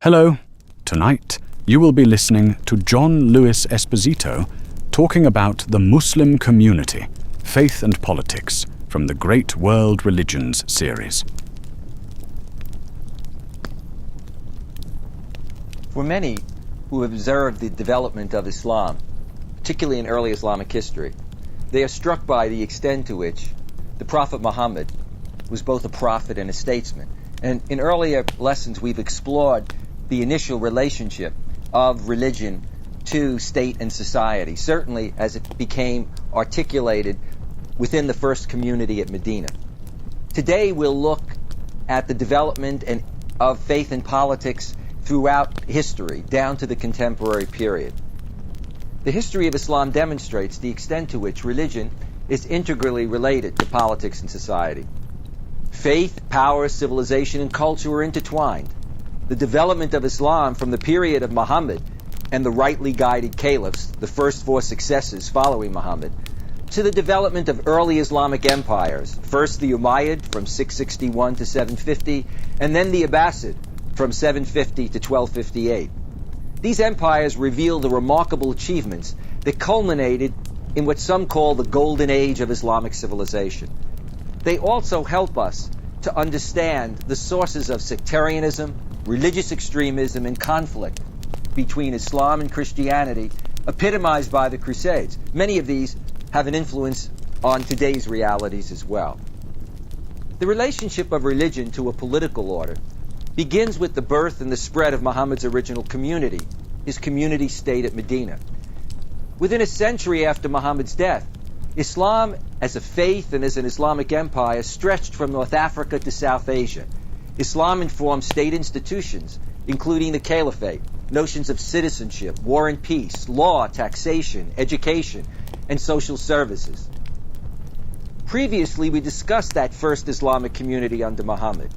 Hello. Tonight, you will be listening to John Lewis Esposito talking about the Muslim community, faith and politics from the Great World Religions series. For many who have observed the development of Islam, particularly in early Islamic history, they are struck by the extent to which the Prophet Muhammad was both a prophet and a statesman. And in earlier lessons, we've explored the initial relationship of religion to state and society, certainly as it became articulated within the first community at Medina. Today we'll look at the development of faith and politics throughout history, down to the contemporary period. The history of Islam demonstrates the extent to which religion is integrally related to politics and society. Faith, power, civilization, and culture are intertwined. The development of Islam from the period of Muhammad and the rightly guided caliphs, the first four successors following Muhammad, to the development of early Islamic empires, first the Umayyad from 661 to 750, and then the Abbasid from 750 to 1258. These empires reveal the remarkable achievements that culminated in what some call the golden age of Islamic civilization. They also help us to understand the sources of sectarianism, religious extremism, and conflict between Islam and Christianity, epitomized by the Crusades. Many of these have an influence on today's realities as well. The relationship of religion to a political order begins with the birth and the spread of Muhammad's original community, his community state at Medina. Within a century after Muhammad's death, Islam as a faith and as an Islamic empire stretched from North Africa to South Asia. Islam informed state institutions, including the caliphate, notions of citizenship, war and peace, law, taxation, education, and social services. Previously, we discussed that first Islamic community under Muhammad.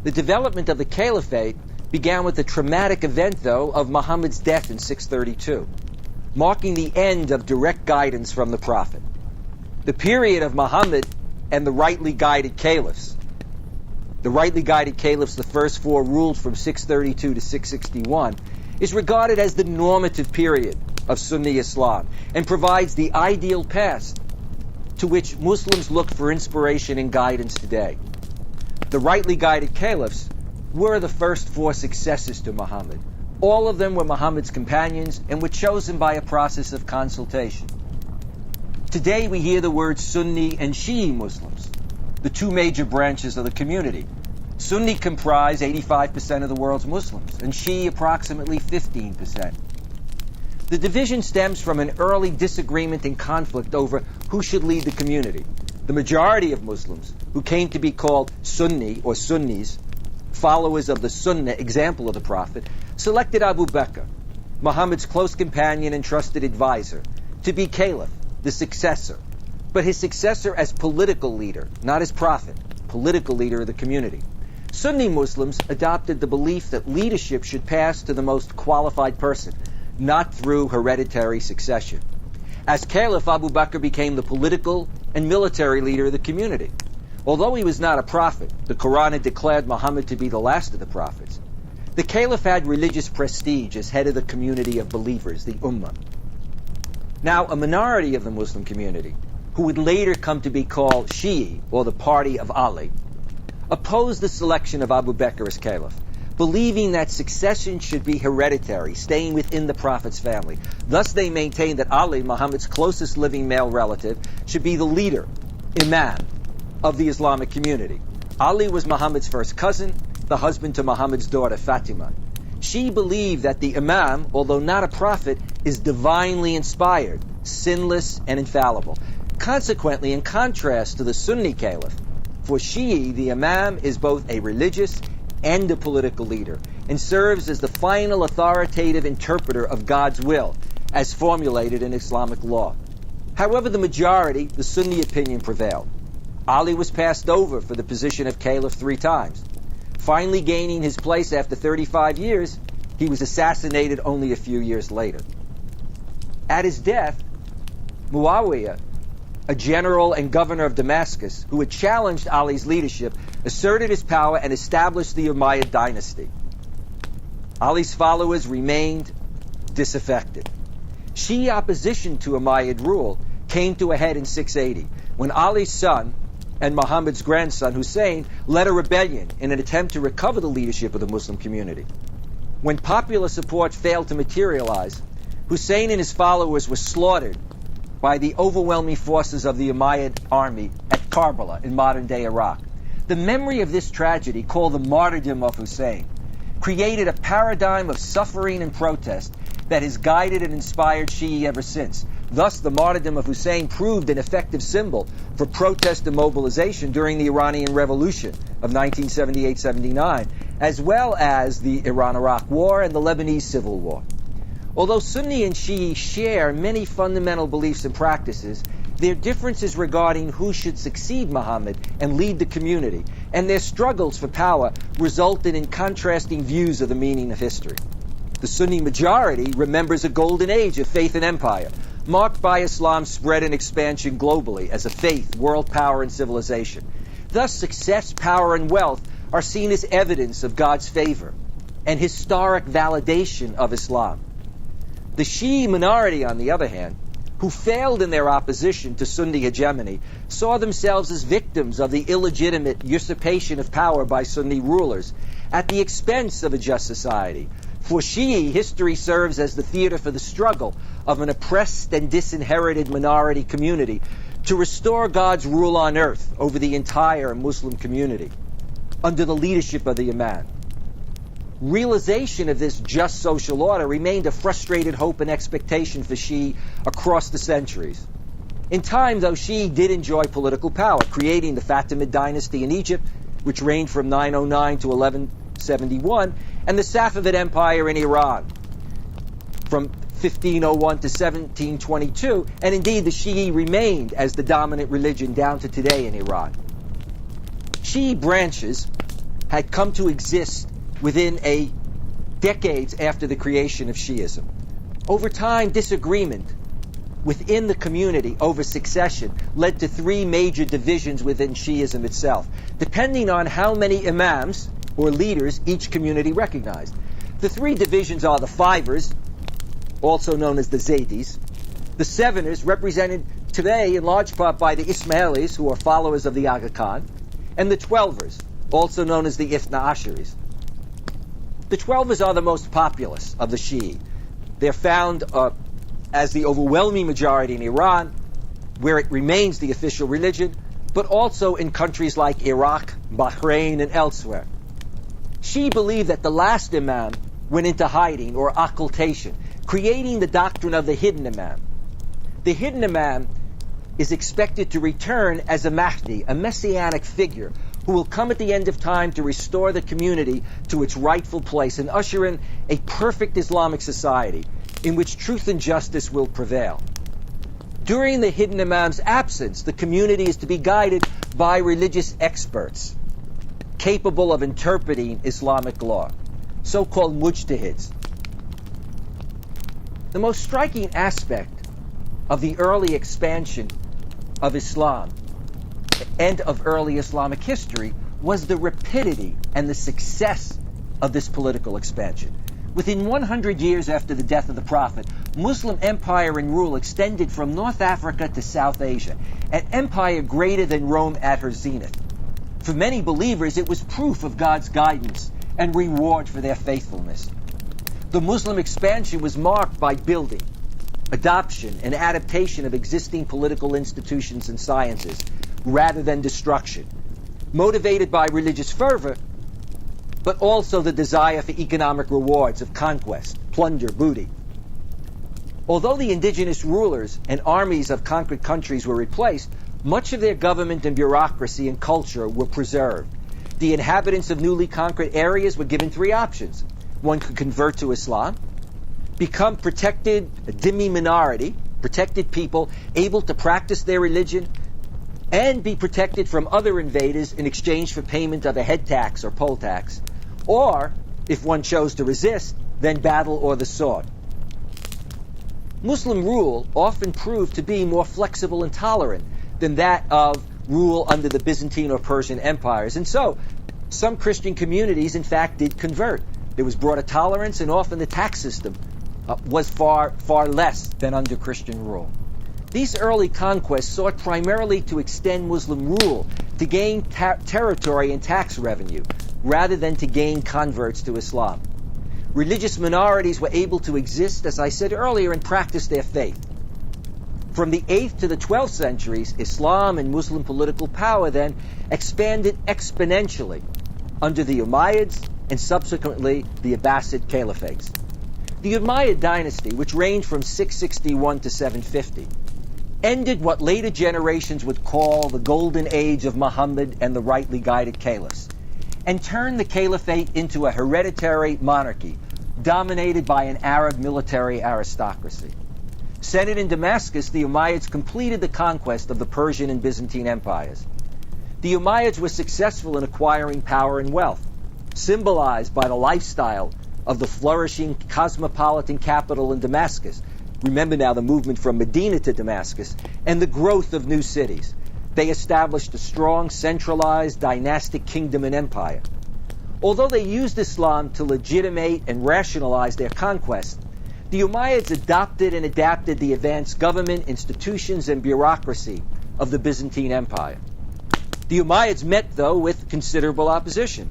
The development of the caliphate began with the traumatic event, though, of Muhammad's death in 632, marking the end of direct guidance from the Prophet. The period of Muhammad and the rightly guided caliphs, the first four ruled from 632 to 661, is regarded as the normative period of Sunni Islam and provides the ideal path to which Muslims look for inspiration and guidance today. The rightly guided caliphs were the first four successors to Muhammad. All of them were Muhammad's companions and were chosen by a process of consultation. Today we hear the words Sunni and Shi'i Muslims, the two major branches of the community. Sunni comprise 85% of the world's Muslims, and Shi'i approximately 15%. The division stems from an early disagreement and conflict over who should lead the community. The majority of Muslims, who came to be called Sunni or Sunnis, followers of the Sunnah example of the Prophet, selected Abu Bakr, Muhammad's close companion and trusted advisor, to be caliph, the successor, but his successor as political leader, not as prophet, political leader of the community. Sunni Muslims adopted the belief that leadership should pass to the most qualified person, not through hereditary succession. As caliph, Abu Bakr became the political and military leader of the community. Although he was not a prophet, the Quran had declared Muhammad to be the last of the prophets. The caliph had religious prestige as head of the community of believers, the Ummah. Now, a minority of the Muslim community, who would later come to be called Shi'i, or the party of Ali, opposed the selection of Abu Bakr as caliph, believing that succession should be hereditary, staying within the Prophet's family. Thus, they maintained that Ali, Muhammad's closest living male relative, should be the leader, imam, of the Islamic community. Ali was Muhammad's first cousin, the husband to Muhammad's daughter Fatima. She believed that the imam, although not a prophet, is divinely inspired, sinless, and infallible. Consequently, in contrast to the Sunni caliph, for Shi'i, the imam is both a religious and a political leader and serves as the final authoritative interpreter of God's will as formulated in Islamic law. However, the majority, the Sunni opinion, prevailed. Ali was passed over for the position of caliph 3 times. Finally gaining his place after 35 years, he was assassinated only a few years later. At his death, Muawiyah, a general and governor of Damascus, who had challenged Ali's leadership, asserted his power and established the Umayyad dynasty. Ali's followers remained disaffected. Shi'i opposition to Umayyad rule came to a head in 680 when Ali's son and Muhammad's grandson Hussein led a rebellion in an attempt to recover the leadership of the Muslim community. When popular support failed to materialize, Hussein and his followers were slaughtered by the overwhelming forces of the Umayyad army at Karbala in modern-day Iraq. The memory of this tragedy, called the martyrdom of Hussein, created a paradigm of suffering and protest that has guided and inspired Shi'i ever since. Thus, the martyrdom of Hussein proved an effective symbol for protest and mobilization during the Iranian Revolution of 1978-79, as well as the Iran-Iraq War and the Lebanese Civil War. Although Sunni and Shi'i share many fundamental beliefs and practices, their differences regarding who should succeed Muhammad and lead the community, and their struggles for power resulted in contrasting views of the meaning of history. The Sunni majority remembers a golden age of faith and empire, marked by Islam's spread and expansion globally as a faith, world power, and civilization. Thus, success, power, and wealth are seen as evidence of God's favor and historic validation of Islam. The Shi'i minority, on the other hand, who failed in their opposition to Sunni hegemony, saw themselves as victims of the illegitimate usurpation of power by Sunni rulers at the expense of a just society. For Shi'i, history serves as the theater for the struggle of an oppressed and disinherited minority community to restore God's rule on earth over the entire Muslim community under the leadership of the Imam. Realization of this just social order remained a frustrated hope and expectation for Shi'i across the centuries. In time, though, Shi'i did enjoy political power, creating the Fatimid dynasty in Egypt, which reigned from 909 to 1171, and the Safavid Empire in Iran from 1501 to 1722, and indeed the Shi'i remained as the dominant religion down to today in Iran. Shi'i branches had come to exist within decades after the creation of Shi'ism. Over time, disagreement within the community over succession led to three major divisions within Shi'ism itself, depending on how many imams or leaders each community recognized. The three divisions are the Fivers, also known as the Zaydis, the Seveners, represented today in large part by the Ismailis, who are followers of the Aga Khan, and the Twelvers, also known as the Ithna Asharis. The Twelvers are the most populous of the Shi'i. They're found as the overwhelming majority in Iran, where it remains the official religion, but also in countries like Iraq, Bahrain, and elsewhere. Shi'i believe that the last Imam went into hiding or occultation, creating the doctrine of the hidden Imam. The hidden Imam is expected to return as a Mahdi, a messianic figure, who will come at the end of time to restore the community to its rightful place and usher in a perfect Islamic society in which truth and justice will prevail. During the hidden Imam's absence, the community is to be guided by religious experts capable of interpreting Islamic law, so-called mujtahids. The most striking aspect of the early expansion of Islam and of early Islamic history was the rapidity and the success of this political expansion. Within 100 years after the death of the Prophet, Muslim empire and rule extended from North Africa to South Asia, an empire greater than Rome at her zenith. For many believers, it was proof of God's guidance and reward for their faithfulness. The Muslim expansion was marked by building, adoption, and adaptation of existing political institutions and sciences, rather than destruction, motivated by religious fervor, but also the desire for economic rewards of conquest, plunder, booty. Although the indigenous rulers and armies of conquered countries were replaced, much of their government and bureaucracy and culture were preserved. The inhabitants of newly conquered areas were given three options. One could convert to Islam, become protected, a dhimmi minority, protected people, able to practice their religion, and be protected from other invaders in exchange for payment of a head tax or poll tax. Or, if one chose to resist, then battle or the sword. Muslim rule often proved to be more flexible and tolerant than that of rule under the Byzantine or Persian empires. And so, some Christian communities, in fact, did convert. There was broader tolerance, and often the tax system was far less than under Christian rule. These early conquests sought primarily to extend Muslim rule, to gain territory and tax revenue, rather than to gain converts to Islam. Religious minorities were able to exist, as I said earlier, and practice their faith. From the 8th to the 12th centuries, Islam and Muslim political power then expanded exponentially under the Umayyads and subsequently the Abbasid caliphates. The Umayyad dynasty, which reigned from 661 to 750, ended what later generations would call the golden age of Muhammad and the rightly guided caliphs, and turned the caliphate into a hereditary monarchy dominated by an Arab military aristocracy. Centered in Damascus, the Umayyads completed the conquest of the Persian and Byzantine empires. The Umayyads were successful in acquiring power and wealth, symbolized by the lifestyle of the flourishing cosmopolitan capital in Damascus. Remember now the movement from Medina to Damascus, and the growth of new cities. They established a strong, centralized, dynastic kingdom and empire. Although they used Islam to legitimate and rationalize their conquest, the Umayyads adopted and adapted the advanced government, institutions, and bureaucracy of the Byzantine Empire. The Umayyads met, though, with considerable opposition.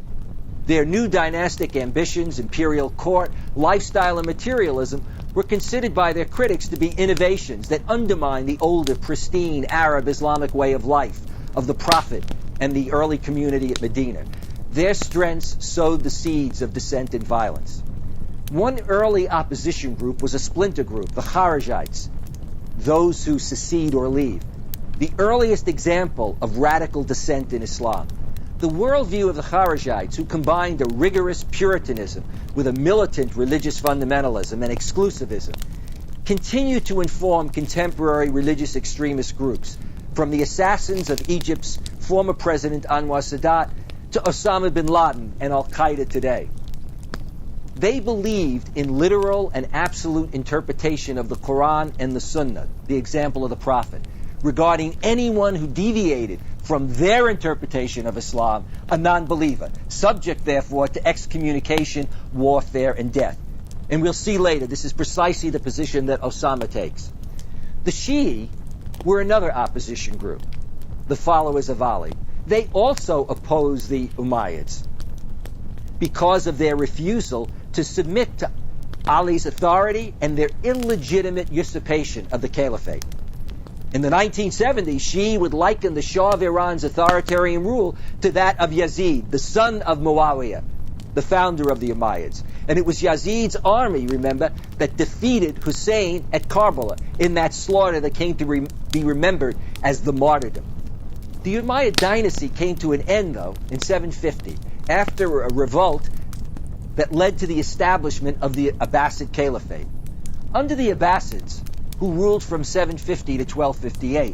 Their new dynastic ambitions, imperial court, lifestyle, and materialism were considered by their critics to be innovations that undermine the older, pristine Arab Islamic way of life of the Prophet and the early community at Medina. Their strengths sowed the seeds of dissent and violence. One early opposition group was a splinter group, the Kharijites, those who secede or leave, the earliest example of radical dissent in Islam. The worldview of the Kharijites, who combined a rigorous Puritanism with a militant religious fundamentalism and exclusivism, continued to inform contemporary religious extremist groups, from the assassins of Egypt's former president Anwar Sadat to Osama bin Laden and Al-Qaeda today. They believed in literal and absolute interpretation of the Quran and the Sunnah, the example of the Prophet, regarding anyone who deviated from their interpretation of Islam, a non-believer, subject, therefore, to excommunication, warfare, and death. And we'll see later, this is precisely the position that Osama takes. The Shi'i were another opposition group, the followers of Ali. They also opposed the Umayyads because of their refusal to submit to Ali's authority and their illegitimate usurpation of the caliphate. In the 1970s, Shi'i would liken the Shah of Iran's authoritarian rule to that of Yazid, the son of Muawiyah, the founder of the Umayyads. And it was Yazid's army, remember, that defeated Hussein at Karbala in that slaughter that came to be remembered as the martyrdom. The Umayyad dynasty came to an end, though, in 750, after a revolt that led to the establishment of the Abbasid Caliphate. Under the Abbasids, who ruled from 750 to 1258,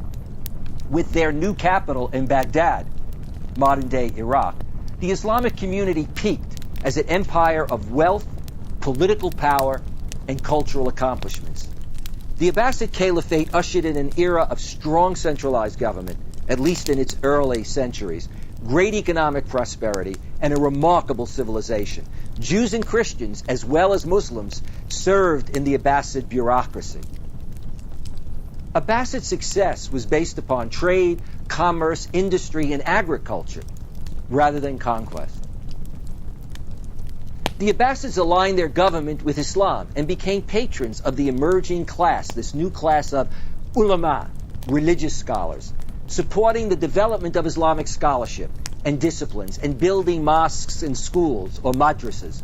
with their new capital in Baghdad, modern-day Iraq, the Islamic community peaked as an empire of wealth, political power, and cultural accomplishments. The Abbasid Caliphate ushered in an era of strong centralized government, at least in its early centuries, great economic prosperity, and a remarkable civilization. Jews and Christians, as well as Muslims, served in the Abbasid bureaucracy. Abbasid success was based upon trade, commerce, industry, and agriculture, rather than conquest. The Abbasids aligned their government with Islam and became patrons of the emerging class, this new class of ulama, religious scholars, supporting the development of Islamic scholarship and disciplines and building mosques and schools or madrasas.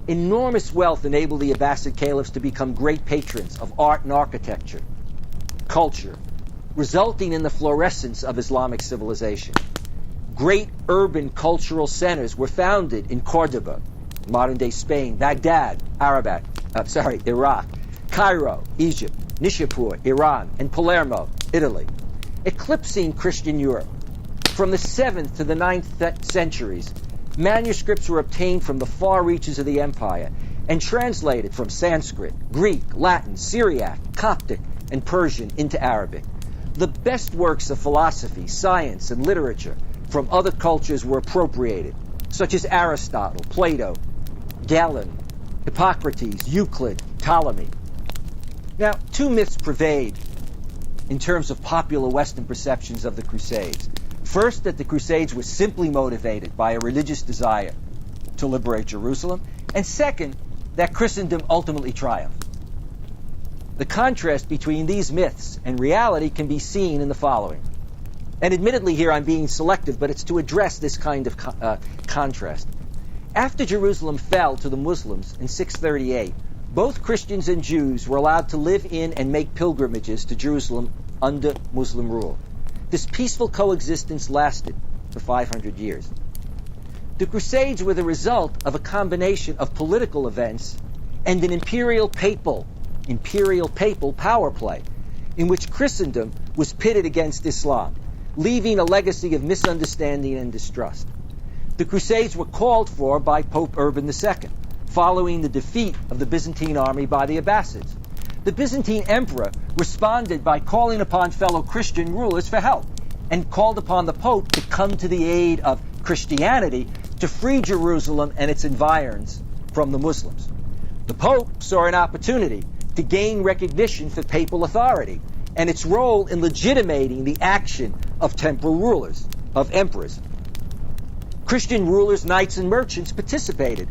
Enormous wealth enabled the Abbasid caliphs to become great patrons of art and architecture, culture, resulting in the florescence of Islamic civilization. Great urban cultural centers were founded in Cordoba, modern-day Spain, Baghdad, Iraq, Cairo, Egypt, Nishapur, Iran, and Palermo, Italy, eclipsing Christian Europe. From the 7th to the 9th centuries, manuscripts were obtained from the far reaches of the empire and translated from Sanskrit, Greek, Latin, Syriac, Coptic, and Persian into Arabic. The best works of philosophy, science, and literature from other cultures were appropriated, such as Aristotle, Plato, Galen, Hippocrates, Euclid, Ptolemy. Now, two myths pervade in terms of popular Western perceptions of the Crusades. First, that the Crusades were simply motivated by a religious desire to liberate Jerusalem, and second, that Christendom ultimately triumphed. The contrast between these myths and reality can be seen in the following. And admittedly here I'm being selective, but it's to address this kind of contrast. After Jerusalem fell to the Muslims in 638, both Christians and Jews were allowed to live in and make pilgrimages to Jerusalem under Muslim rule. This peaceful coexistence lasted for 500 years. The Crusades were the result of a combination of political events and an imperial papal power play in which Christendom was pitted against Islam, leaving a legacy of misunderstanding and distrust. The Crusades were called for by Pope Urban II, following the defeat of the Byzantine army by the Abbasids. The Byzantine emperor responded by calling upon fellow Christian rulers for help and called upon the Pope to come to the aid of Christianity to free Jerusalem and its environs from the Muslims. The Pope saw an opportunity to gain recognition for papal authority and its role in legitimating the action of temporal rulers, of emperors. Christian rulers, knights, and merchants participated,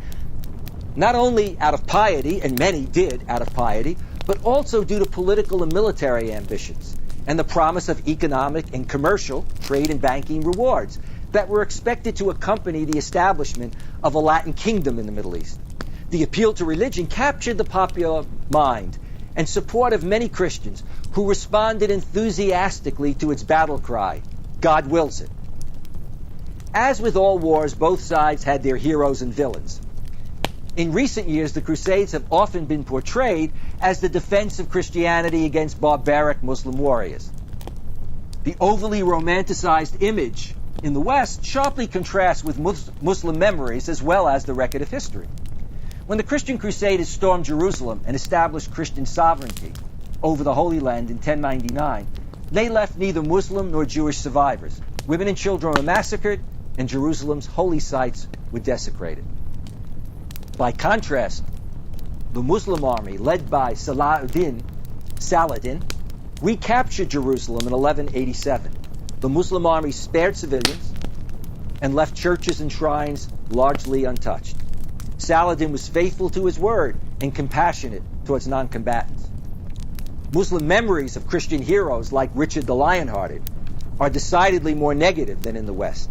not only out of piety, and many did out of piety, but also due to political and military ambitions and the promise of economic and commercial, trade and banking rewards that were expected to accompany the establishment of a Latin kingdom in the Middle East. The appeal to religion captured the popular mind and support of many Christians who responded enthusiastically to its battle cry, "God wills it." As with all wars, both sides had their heroes and villains. In recent years, the Crusades have often been portrayed as the defense of Christianity against barbaric Muslim warriors. The overly romanticized image in the West sharply contrasts with Muslim memories as well as the record of history. When the Christian Crusaders stormed Jerusalem and established Christian sovereignty over the Holy Land in 1099, they left neither Muslim nor Jewish survivors. Women and children were massacred, and Jerusalem's holy sites were desecrated. By contrast, the Muslim army, led by Saladin, recaptured Jerusalem in 1187. The Muslim army spared civilians and left churches and shrines largely untouched. Saladin was faithful to his word and compassionate towards non-combatants. Muslim memories of Christian heroes like Richard the Lionhearted are decidedly more negative than in the West.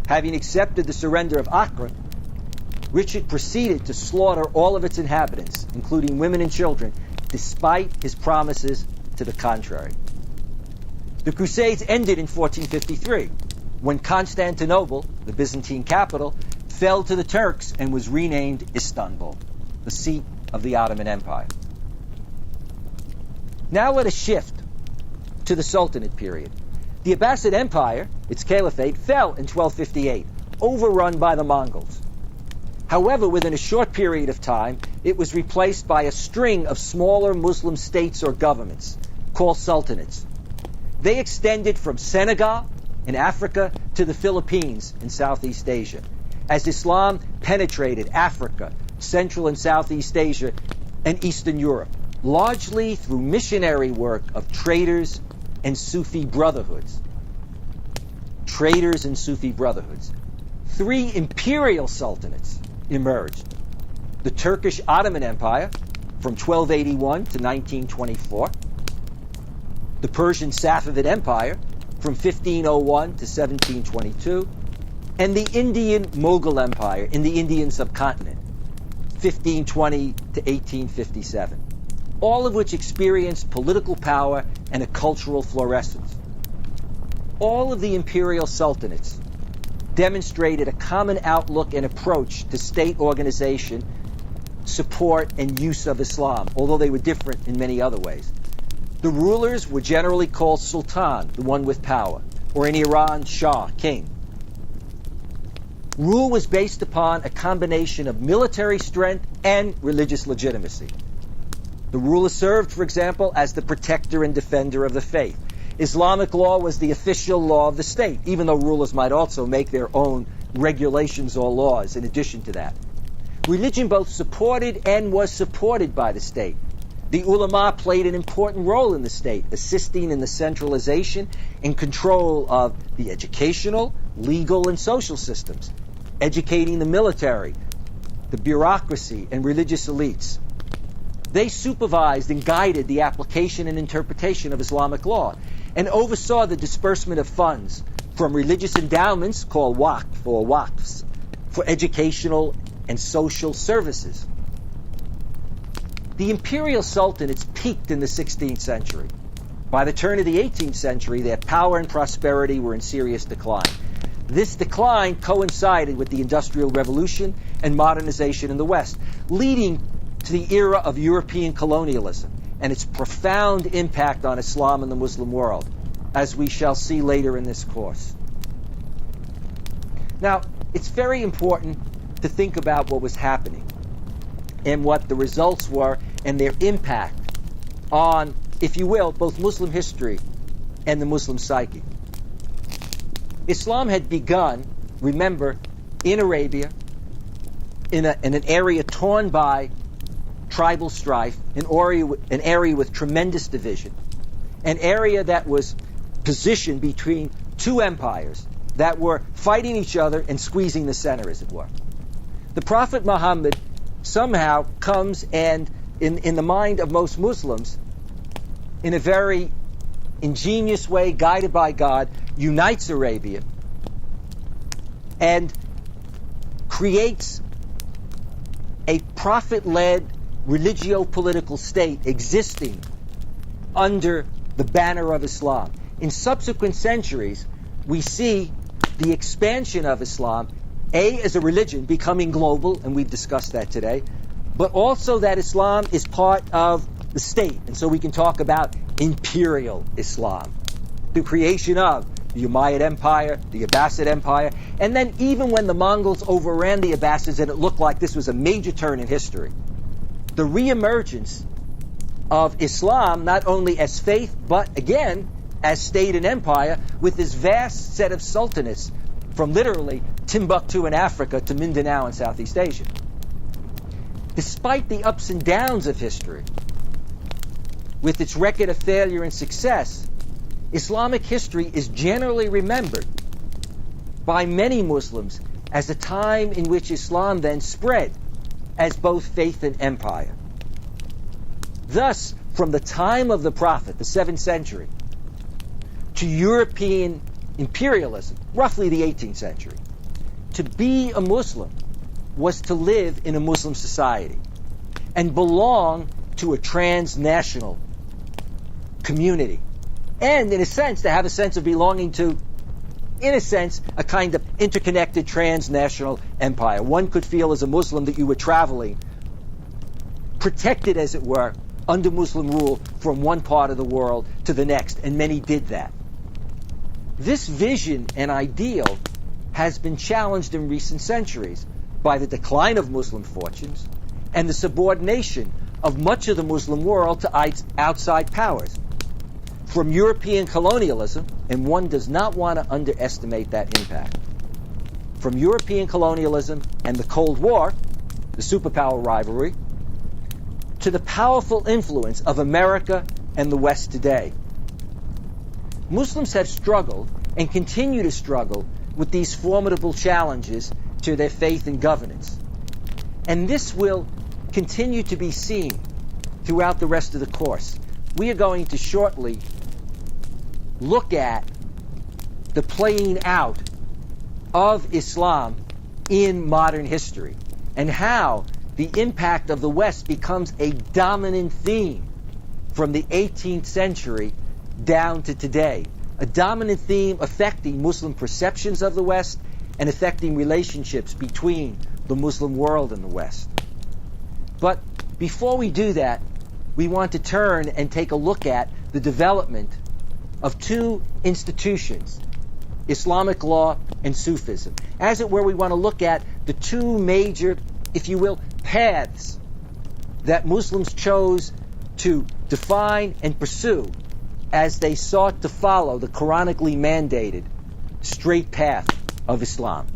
Having accepted the surrender of Acre, Richard proceeded to slaughter all of its inhabitants, including women and children, despite his promises to the contrary. The Crusades ended in 1453, when Constantinople, the Byzantine capital, fell to the Turks and was renamed Istanbul, the seat of the Ottoman Empire. Now let us shift to the Sultanate period. The Abbasid Empire, its caliphate, fell in 1258, overrun by the Mongols. However, within a short period of time, it was replaced by a string of smaller Muslim states or governments called sultanates. They extended from Senegal in Africa to the Philippines in Southeast Asia, as Islam penetrated Africa, Central and Southeast Asia, and Eastern Europe, largely through missionary work of traders and Sufi brotherhoods. Traders and Sufi brotherhoods. Three imperial sultanates emerged. The Turkish Ottoman Empire from 1281 to 1924, the Persian Safavid Empire from 1501 to 1722, and the Indian Mughal Empire in the Indian subcontinent, 1520 to 1857, all of which experienced political power and a cultural florescence. All of the imperial sultanates demonstrated a common outlook and approach to state organization, support, and use of Islam, although they were different in many other ways. The rulers were generally called Sultan, the one with power, or in Iran, Shah, king. Rule was based upon a combination of military strength and religious legitimacy. The ruler served, for example, as the protector and defender of the faith. Islamic law was the official law of the state, even though rulers might also make their own regulations or laws in addition to that. Religion both supported and was supported by the state. The ulama played an important role in the state, assisting in the centralization and control of the educational, legal, and social systems, educating the military, the bureaucracy, and religious elites. They supervised and guided the application and interpretation of Islamic law and oversaw the disbursement of funds from religious endowments called waqf or waqfs for educational and social services. The imperial sultanates peaked in the 16th century. By the turn of the 18th century, their power and prosperity were in serious decline. This decline coincided with the Industrial Revolution and modernization in the West, leading to the era of European colonialism and its profound impact on Islam and the Muslim world, as we shall see later in this course. Now, it's very important to think about what was happening and what the results were and their impact on, if you will, both Muslim history and the Muslim psyche. Islam had begun, remember, in Arabia, in an area torn by tribal strife, an area with tremendous division, an area that was positioned between two empires that were fighting each other and squeezing the center, as it were. The Prophet Muhammad somehow comes and, in the mind of most Muslims, in a very ingenious way, guided by God, unites Arabia and creates a prophet-led religio-political state existing under the banner of Islam. In subsequent centuries, we see the expansion of Islam, as a religion becoming global, and we've discussed that today, but also that Islam is part of the state. And so we can talk about imperial Islam, the creation of the Umayyad Empire, the Abbasid Empire, and then even when the Mongols overran the Abbasids and it looked like this was a major turn in history, the reemergence of Islam, not only as faith, but again, as state and empire, with this vast set of sultanates from literally Timbuktu in Africa to Mindanao in Southeast Asia. Despite the ups and downs of history, with its record of failure and success, Islamic history is generally remembered by many Muslims as a time in which Islam then spread as both faith and empire. Thus, from the time of the Prophet, the 7th century, to European imperialism, roughly the 18th century, to be a Muslim was to live in a Muslim society and belong to a transnational community. And, in a sense, to have a sense of belonging to, in a sense, a kind of interconnected transnational empire. One could feel as a Muslim that you were traveling, protected, as it were, under Muslim rule from one part of the world to the next, and many did that. This vision and ideal has been challenged in recent centuries by the decline of Muslim fortunes and the subordination of much of the Muslim world to outside powers. From European colonialism, and one does not want to underestimate that impact, from European colonialism and the Cold War, the superpower rivalry, to the powerful influence of America and the West today. Muslims have struggled and continue to struggle with these formidable challenges to their faith and governance. And this will continue to be seen throughout the rest of the course. We are going to shortly look at the playing out of Islam in modern history and how the impact of the West becomes a dominant theme from the 18th century down to today. A dominant theme affecting Muslim perceptions of the West and affecting relationships between the Muslim world and the West. But before we do that, we want to turn and take a look at the development of two institutions, Islamic law and Sufism. As it were, we want to look at the two major, if you will, paths that Muslims chose to define and pursue as they sought to follow the Quranically mandated straight path of Islam.